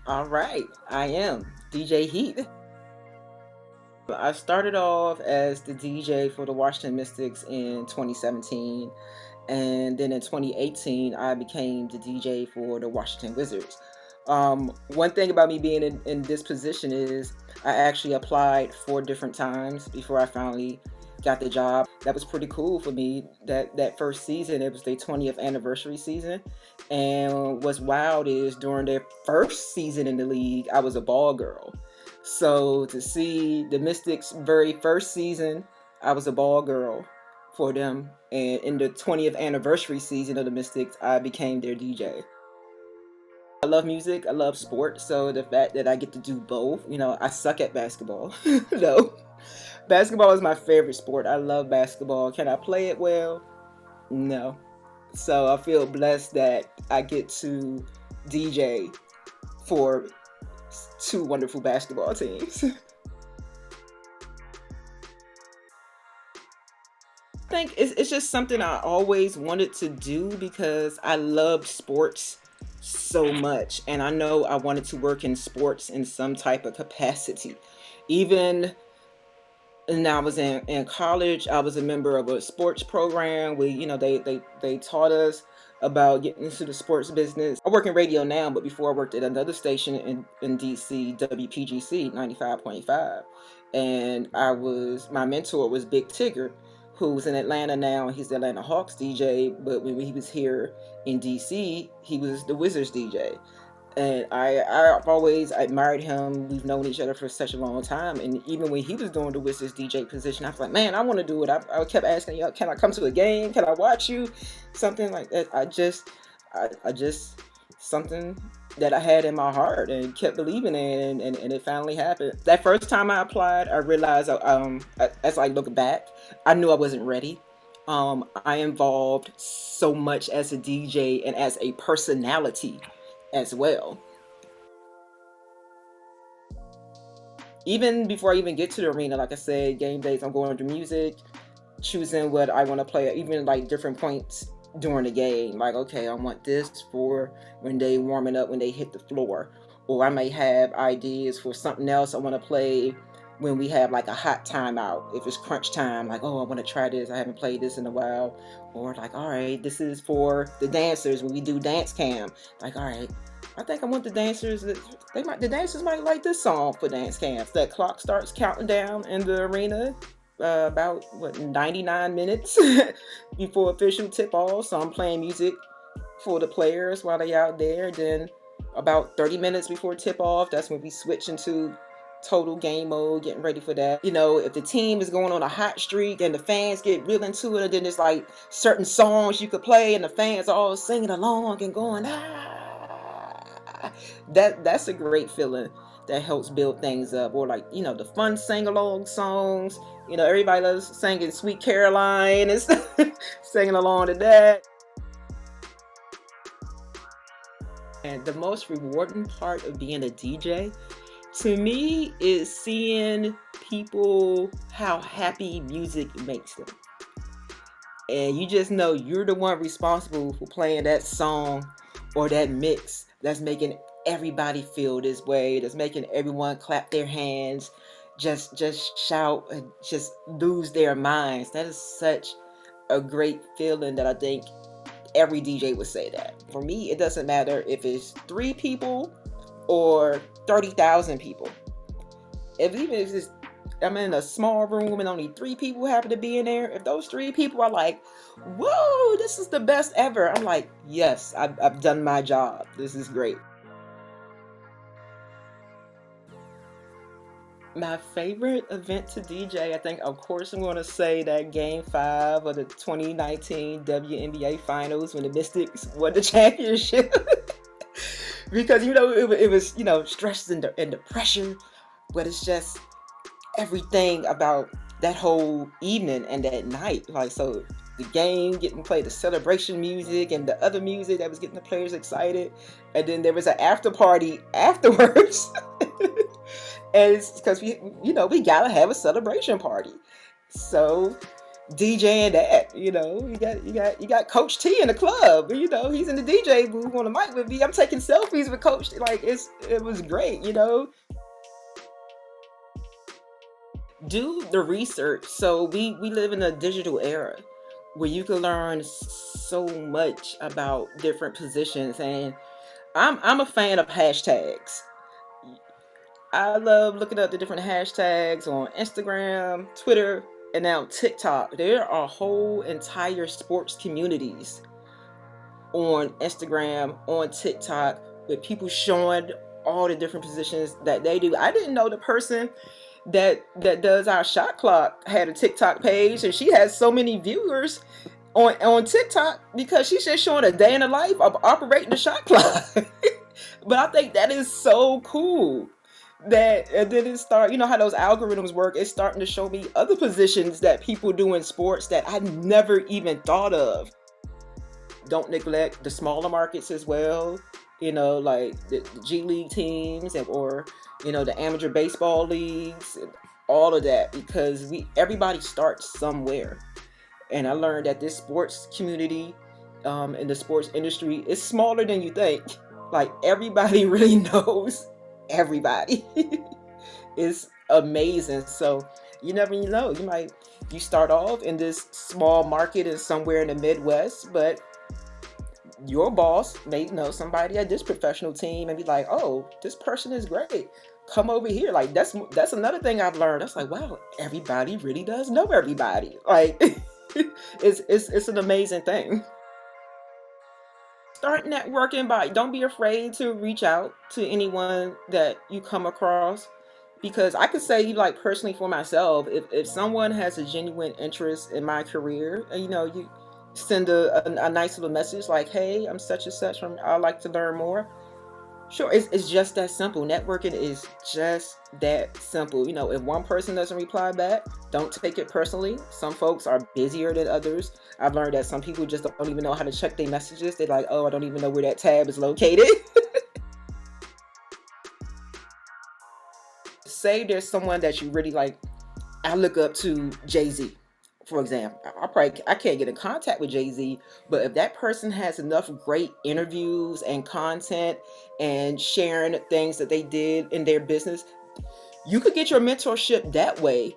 All right, I am DJ Heat. I started off as the DJ for the Washington Mystics in 2017, and then in 2018, I became the DJ for the Washington Wizards. One thing about me being in this position is I actually applied 4 different times before I finally got the job. That was pretty cool for me. That first season, it was their 20th anniversary season, and what's wild is during their first season in the league, I was a ball girl. So to see the Mystics' very first season, I was a ball girl for them, and in the 20th anniversary season of the Mystics, I became their DJ. I love music, I love sports, so the fact that I get to do both, I suck at basketball. No, basketball is my favorite sport. I love basketball. Can I play it well? No. So I feel blessed that I get to DJ for two wonderful basketball teams. I think it's just something I always wanted to do because I loved sports so much. And I know I wanted to work in sports in some type of capacity. Even when I was in college, I was a member of a sports program. They taught us about getting into the sports business. I work in radio now, but before I worked at another station in DC, WPGC 95.5. And my mentor was Big Tigger, who's in Atlanta now. He's the Atlanta Hawks DJ, but when he was here in DC, he was the Wizards DJ. And I've always admired him. We've known each other for such a long time. And even when he was doing the Wizards DJ position, I was like, man, I want to do it. I kept asking, can I come to a game? Can I watch you? Something like that. I just, something that I had in my heart and kept believing in, and it finally happened. That first time I applied, I realized, as I look back, I knew I wasn't ready. I involved so much as a DJ and as a personality as well. Even before I even get to the arena, like I said, game days, I'm going through music, choosing what I want to play, even like different points during the game. Like, okay, I want this for when they warming up, when they hit the floor. Or I may have ideas for something else I want to play when we have like a hot timeout. If it's crunch time, like, oh, I want to try this. I haven't played this in a while. Or like, all right, this is for the dancers when we do dance cam. Like, all right, I think I want the dancers. The dancers might like this song for dance cams. That clock starts counting down in the arena. About 99 minutes before official tip off. So I'm playing music for the players while they out there. Then about 30 minutes before tip off, that's when we switch into total game mode, getting ready for that. If the team is going on a hot streak and the fans get real into it, and then there's like certain songs you could play and the fans are all singing along and going, that's a great feeling that helps build things up. Or like, the fun sing-along songs, everybody loves singing Sweet Caroline and singing along to that. And the most rewarding part of being a DJ to me is seeing people, how happy music makes them. And you just know you're the one responsible for playing that song or that mix that's making everybody feel this way, that's making everyone clap their hands, just shout and just lose their minds. That is such a great feeling that I think every DJ would say that. For me, it doesn't matter if it's 3 people or 30,000 people. Even if I'm in a small room and only 3 people happen to be in there, if those 3 people are like, whoa, this is the best ever, I'm like, yes, I've done my job. This is great. My favorite event to DJ, I think, of course, I'm going to say that Game 5 of the 2019 WNBA Finals when the Mystics won the championship. Because, it was, stress and the pressure, but it's just everything about that whole evening and that night. Like, so the game getting played, the celebration music and the other music that was getting the players excited. And then there was an after party afterwards. And it's because we gotta have a celebration party. So DJing that. You got Coach T in the club. He's in the DJ booth on the mic with me. I'm taking selfies with Coach T. Like it was great. Do the research. So we live in a digital era where you can learn so much about different positions, and I'm a fan of hashtags. I love looking up the different hashtags on Instagram, Twitter, and now TikTok. There are whole entire sports communities on Instagram, on TikTok, with people showing all the different positions that they do. I didn't know the person that does our shot clock had a TikTok page, and she has so many viewers on TikTok because she's just showing a day in the life of operating the shot clock. But I think that is so cool. And then it start, how those algorithms work. It's starting to show me other positions that people do in sports that I never even thought of. Don't neglect the smaller markets as well, like the G League teams or the amateur baseball leagues, all of that, because everybody starts somewhere. And I learned that this sports community in the sports industry is smaller than you think. Like everybody really knows everybody. It's amazing. So you never know. You start off in this small market and somewhere in the Midwest, but your boss may know somebody at this professional team and be like, oh, this person is great. Come over here. Like that's another thing I've learned. That's like, wow, everybody really does know everybody. Like it's an amazing thing. Start networking don't be afraid to reach out to anyone that you come across, because I could say, like, personally for myself, if someone has a genuine interest in my career, you send a nice little message like, hey, I'm such and such, I'd like to learn more. Sure, it's just that simple. Networking is just that simple. If one person doesn't reply back, don't take it personally. Some folks are busier than others. I've learned that some people just don't even know how to check their messages. They're like, oh, I don't even know where that tab is located. Say there's someone that you really like. I look up to Jay-Z, for example. I can't get in contact with Jay-Z, but if that person has enough great interviews and content and sharing things that they did in their business, you could get your mentorship that way,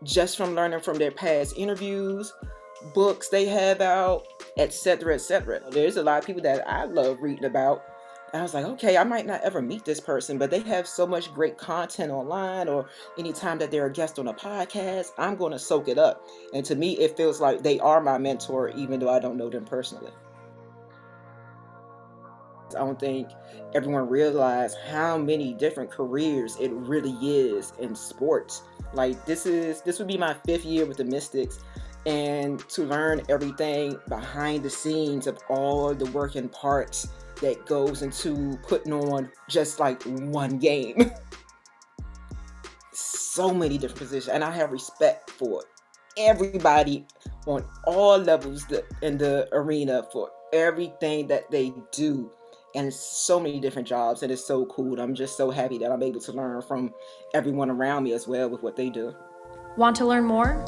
just from learning from their past interviews, books they have out, etc., etc. There's a lot of people that I love reading about. I was like, okay, I might not ever meet this person, but they have so much great content online, or anytime that they're a guest on a podcast, I'm going to soak it up. And to me, it feels like they are my mentor, even though I don't know them personally. I don't think everyone realized how many different careers it really is in sports. Like this would be my 5th year with the Mystics, and to learn everything behind the scenes of all the working parts that goes into putting on just like one game. So many different positions, and I have respect for everybody on all levels in the arena for everything that they do. And it's so many different jobs, and it's so cool. I'm just so happy that I'm able to learn from everyone around me as well with what they do. Want to learn more?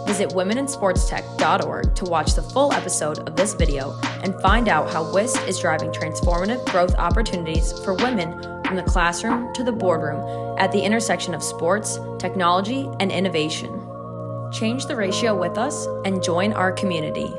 Visit womeninsportstech.org to watch the full episode of this video and find out how WiST is driving transformative growth opportunities for women from the classroom to the boardroom at the intersection of sports, technology, and innovation. Change the ratio with us and join our community.